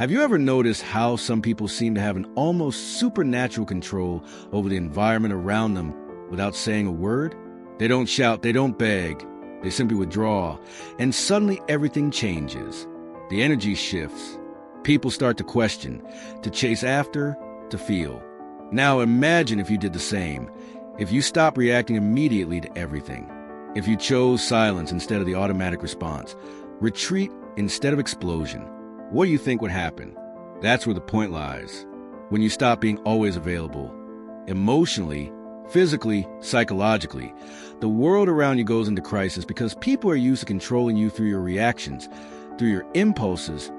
Have you ever noticed how some people seem to have an almost supernatural control over the environment around them without saying a word? They don't shout, they don't beg, they simply withdraw, and suddenly everything changes. The energy shifts. People start to question, to chase after, to feel. Now imagine if you did the same, if you stopped reacting immediately to everything, if you chose silence instead of the automatic response, retreat instead of explosion. What do you think would happen? That's where the point lies. When you stop being always available, emotionally, physically, psychologically, the world around you goes into crisis because people are used to controlling you through your reactions, through your impulses,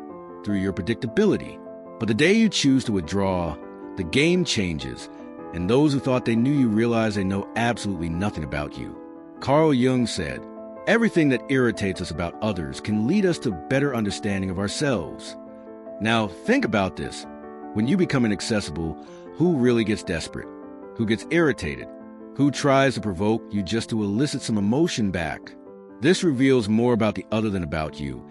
through your predictability. But the day you choose to withdraw, the game changes, and those who thought they knew you realize they know absolutely nothing about you. Carl Jung said, "Everything that irritates us about others can lead us to better understanding of ourselves." Now, think about this. When you become inaccessible, who really gets desperate? Who gets irritated? Who tries to provoke you just to elicit some emotion back? This reveals more about the other than about you,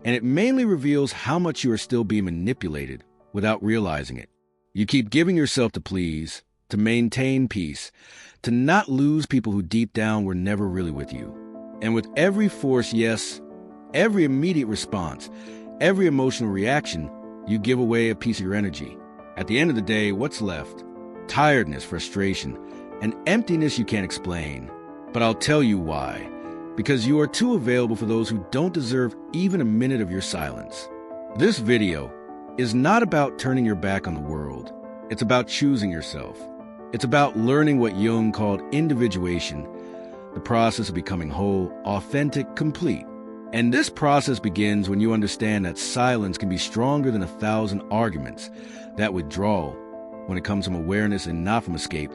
and it mainly reveals how much you are still being manipulated without realizing it. You keep giving yourself to please, to maintain peace, to not lose people who deep down were never really with you. And with every forced yes, every immediate response, every emotional reaction, you give away a piece of your energy. At the end of the day, what's left? Tiredness, frustration, an emptiness you can't explain. But I'll tell you why. Because you are too available for those who don't deserve even a minute of your silence. This video is not about turning your back on the world. It's about choosing yourself. It's about learning what Jung called individuation, the process of becoming whole, authentic, complete. And this process begins when you understand that silence can be stronger than 1,000 arguments. That withdrawal, when it comes from awareness and not from escape,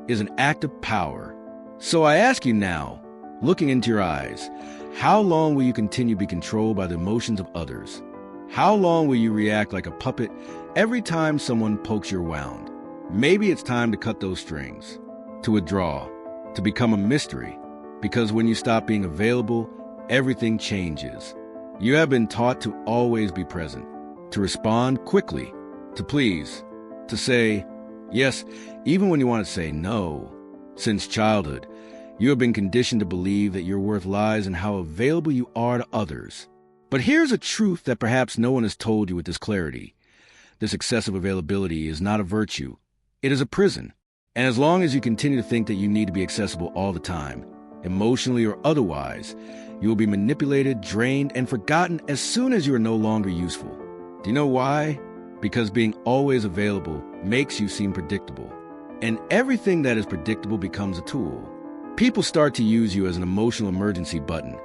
is an act of power. So I ask you now, looking into your eyes, how long will you continue to be controlled by the emotions of others? How long will you react like a puppet every time someone pokes your wound? Maybe it's time to cut those strings, to withdraw, to become a mystery, because when you stop being available, everything changes. You have been taught to always be present, to respond quickly, to please, to say yes, even when you want to say no. Since childhood, you have been conditioned to believe that your worth lies in how available you are to others. But here's a truth that perhaps no one has told you with this clarity. This excessive availability is not a virtue. It is a prison. And as long as you continue to think that you need to be accessible all the time, emotionally or otherwise, you will be manipulated, drained, and forgotten as soon as you are no longer useful. Do you know why? Because being always available makes you seem predictable. And everything that is predictable becomes a tool. People start to use you as an emotional emergency button.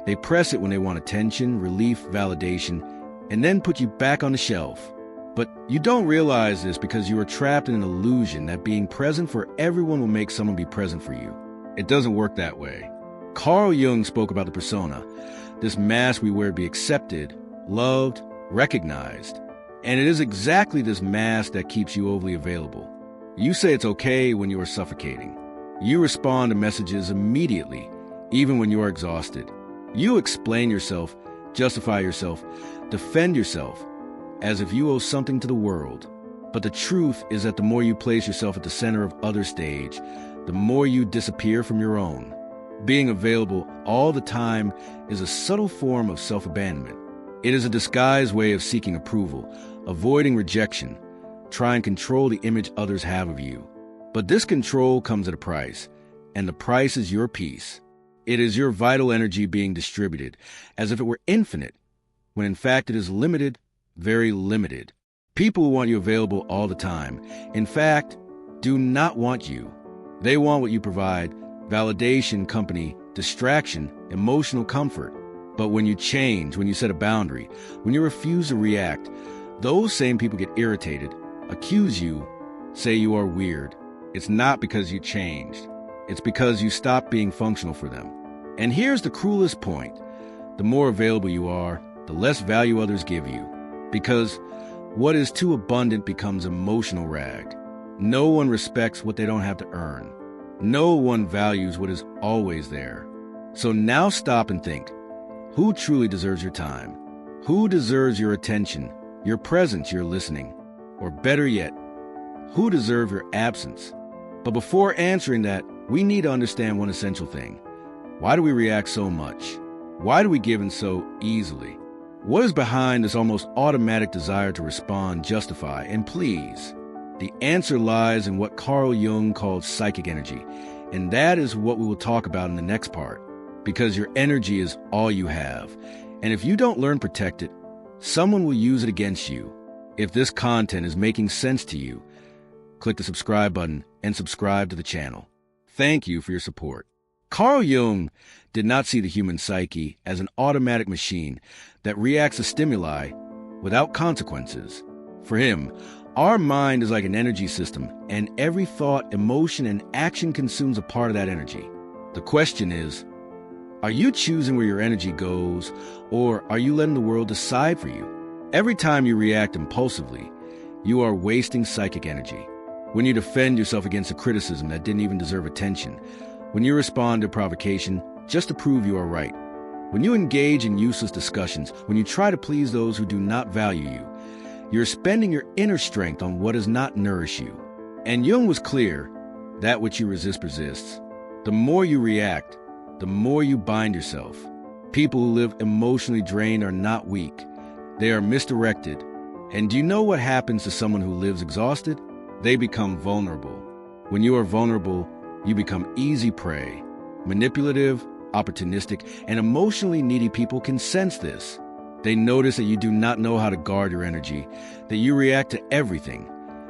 They press it when they want attention, relief, validation, and then put you back on the shelf. But you don't realize this because you are trapped in an illusion that being present for everyone will make someone be present for you. It doesn't work that way. Carl Jung spoke about the persona, this mask we wear to be accepted, loved, recognized. And it is exactly this mask that keeps you overly available. You say it's okay when you are suffocating. You respond to messages immediately, even when you are exhausted. You explain yourself, justify yourself, defend yourself, as if you owe something to the world. But the truth is that the more you place yourself at the center of other stage, the more you disappear from your own. Being available all the time is a subtle form of self-abandonment. It is a disguised way of seeking approval, avoiding rejection, trying to control the image others have of you. But this control comes at a price, and the price is your peace. It is your vital energy being distributed, as if it were infinite, when in fact it is limited, very limited. People who want you available all the time, in fact, do not want you. They want what you provide: validation, company, distraction, emotional comfort. But when you change, when you set a boundary, when you refuse to react, those same people get irritated, accuse you, say you are weird. It's not because you changed. It's because you stopped being functional for them. And here's the cruelest point. The more available you are, the less value others give you. Because what is too abundant becomes emotional rag. No one respects what they don't have to earn. No one values what is always there. So now stop and think. Who truly deserves your time? Who deserves your attention, your presence, your listening, or better yet, who deserve your absence? But before answering that, we need to understand one essential thing. Why do we react so much? Why do we give in so easily? What is behind this almost automatic desire to respond, justify, and please? The answer lies in what Carl Jung called psychic energy, and that is what we will talk about in the next part, because your energy is all you have, and if you don't learn to protect it, someone will use it against you. If this content is making sense to you, click the subscribe button and subscribe to the channel. Thank you for your support. Carl Jung did not see the human psyche as an automatic machine that reacts to stimuli without consequences. For him, our mind is like an energy system, and every thought, emotion, and action consumes a part of that energy. The question is, are you choosing where your energy goes, or are you letting the world decide for you? Every time you react impulsively, you are wasting psychic energy. When you defend yourself against a criticism that didn't even deserve attention, when you respond to provocation just to prove you are right, when you engage in useless discussions, when you try to please those who do not value you, you're spending your inner strength on what does not nourish you. And Jung was clear, that which you resist persists. The more you react, the more you bind yourself. People who live emotionally drained are not weak. They are misdirected. And do you know what happens to someone who lives exhausted? They become vulnerable. When you are vulnerable, you become easy prey. Manipulative, opportunistic, and emotionally needy people can sense this. They notice that you do not know how to guard your energy, that you react to everything,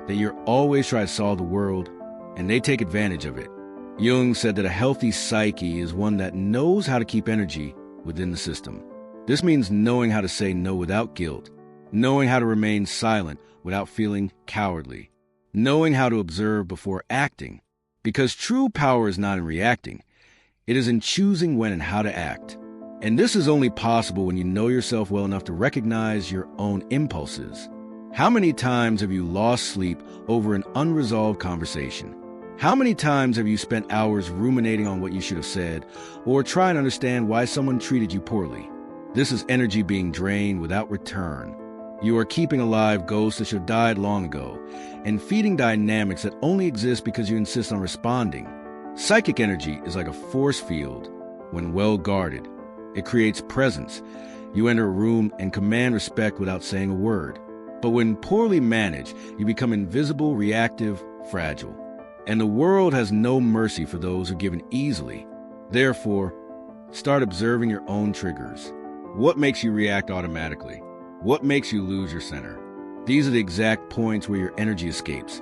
that you're always trying to solve the world, and they take advantage of it. Jung said that a healthy psyche is one that knows how to keep energy within the system. This means knowing how to say no without guilt, knowing how to remain silent without feeling cowardly, knowing how to observe before acting, because true power is not in reacting. It is in choosing when and how to act. And this is only possible when you know yourself well enough to recognize your own impulses. How many times have you lost sleep over an unresolved conversation? How many times have you spent hours ruminating on what you should have said, or trying to understand why someone treated you poorly? This is energy being drained without return. You are keeping alive ghosts that should have died long ago, and feeding dynamics that only exist because you insist on responding. Psychic energy is like a force field. When well guarded, it creates presence. You enter a room and command respect without saying a word. But when poorly managed, you become invisible, reactive, fragile. And the world has no mercy for those who give in easily. Therefore, start observing your own triggers. What makes you react automatically? What makes you lose your center? These are the exact points where your energy escapes.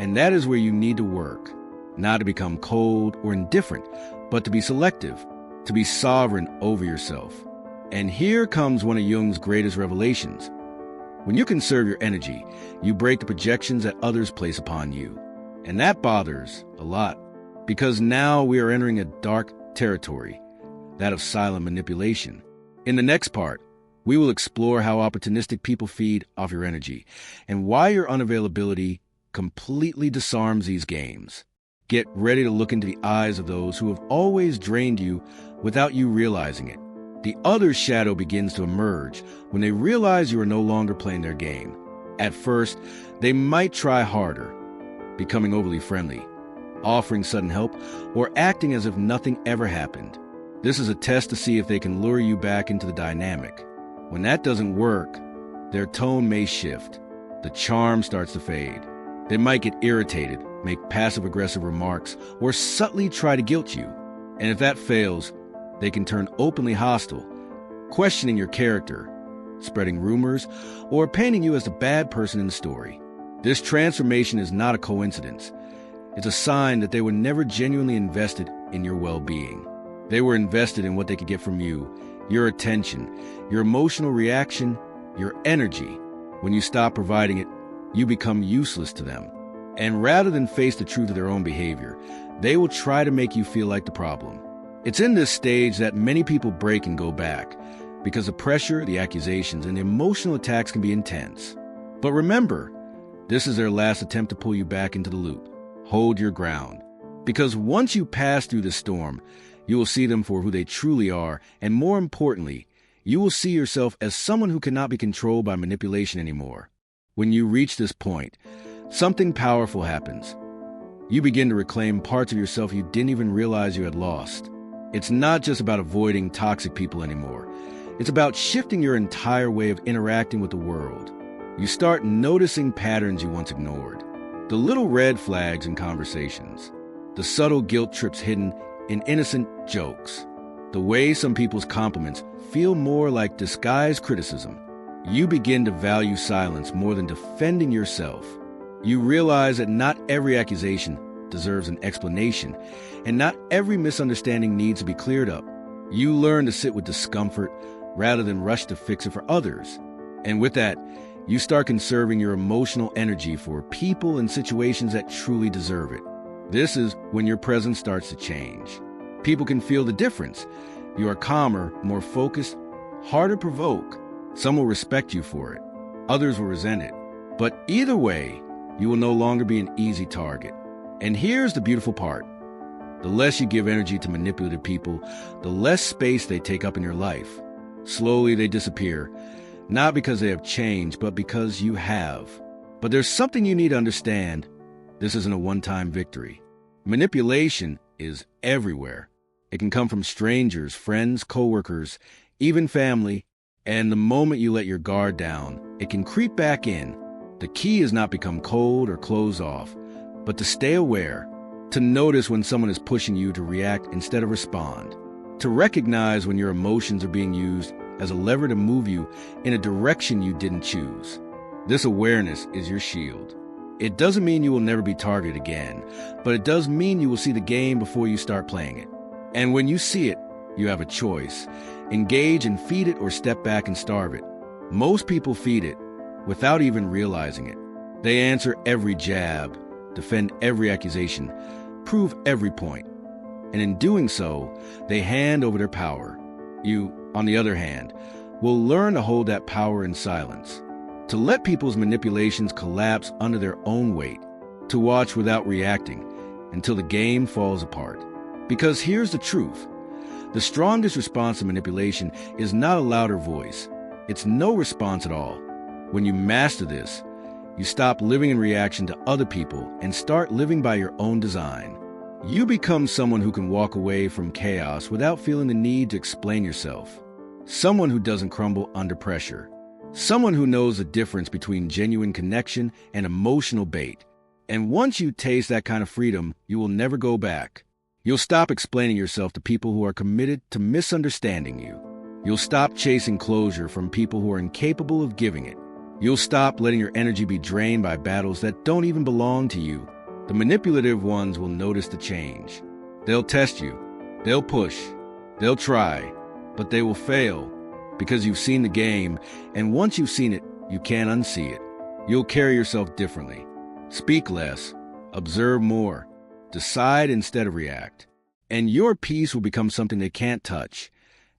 And that is where you need to work. Not to become cold or indifferent, but to be selective, to be sovereign over yourself. And here comes one of Jung's greatest revelations. When you conserve your energy, you break the projections that others place upon you. And that bothers a lot, because now we are entering a dark territory, that of silent manipulation. In the next part, we will explore how opportunistic people feed off your energy, and why your unavailability completely disarms these games. Get ready to look into the eyes of those who have always drained you without you realizing it. The other's shadow begins to emerge when they realize you are no longer playing their game. At first, they might try harder, becoming overly friendly, offering sudden help, or acting as if nothing ever happened. This is a test to see if they can lure you back into the dynamic. When that doesn't work, their tone may shift. The charm starts to fade. They might get irritated, make passive-aggressive remarks, or subtly try to guilt you. And if that fails, they can turn openly hostile, questioning your character, spreading rumors, or painting you as the bad person in the story. This transformation is not a coincidence. It's a sign that they were never genuinely invested in your well-being. They were invested in what they could get from you, your attention, your emotional reaction, your energy. When you stop providing it, you become useless to them. And rather than face the truth of their own behavior, they will try to make you feel like the problem. It's in this stage that many people break and go back, because the pressure, the accusations, and the emotional attacks can be intense. But remember, this is their last attempt to pull you back into the loop. Hold your ground. Because once you pass through the storm, you will see them for who they truly are, and more importantly, you will see yourself as someone who cannot be controlled by manipulation anymore. When you reach this point, something powerful happens. You begin to reclaim parts of yourself you didn't even realize you had lost. It's not just about avoiding toxic people anymore. It's about shifting your entire way of interacting with the world. You start noticing patterns you once ignored. The little red flags in conversations. The subtle guilt trips hidden in innocent jokes. The way some people's compliments feel more like disguised criticism. You begin to value silence more than defending yourself. You realize that not every accusation deserves an explanation, and not every misunderstanding needs to be cleared up. You learn to sit with discomfort rather than rush to fix it for others. And with that, you start conserving your emotional energy for people and situations that truly deserve it. This is when your presence starts to change. People can feel the difference. You are calmer, more focused, harder to provoke. Some will respect you for it. Others will resent it. But either way, you will no longer be an easy target. And here's the beautiful part. The less you give energy to manipulative people, the less space they take up in your life. Slowly they disappear, not because they have changed, but because you have. But there's something you need to understand. This isn't a one-time victory. Manipulation is everywhere. It can come from strangers, friends, coworkers, even family. And the moment you let your guard down, it can creep back in. The key is not become cold or close off, but to stay aware, to notice when someone is pushing you to react instead of respond, to recognize when your emotions are being used as a lever to move you in a direction you didn't choose. This awareness is your shield. It doesn't mean you will never be targeted again, but it does mean you will see the game before you start playing it. And when you see it, you have a choice. Engage and feed it, or step back and starve it. Most people feed it without even realizing it. They answer every jab, defend every accusation, prove every point. And in doing so, they hand over their power. You, on the other hand, will learn to hold that power in silence, to let people's manipulations collapse under their own weight, to watch without reacting until the game falls apart. Because here's the truth. The strongest response to manipulation is not a louder voice. It's no response at all. When you master this, you stop living in reaction to other people and start living by your own design. You become someone who can walk away from chaos without feeling the need to explain yourself. Someone who doesn't crumble under pressure. Someone who knows the difference between genuine connection and emotional bait. And once you taste that kind of freedom, you will never go back. You'll stop explaining yourself to people who are committed to misunderstanding you. You'll stop chasing closure from people who are incapable of giving it. You'll stop letting your energy be drained by battles that don't even belong to you. The manipulative ones will notice the change. They'll test you. They'll push. They'll try. But they will fail because you've seen the game, and once you've seen it, you can't unsee it. You'll carry yourself differently. Speak less. Observe more. Decide instead of react. And your peace will become something they can't touch,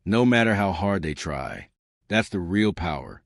no matter how hard they try. That's the real power.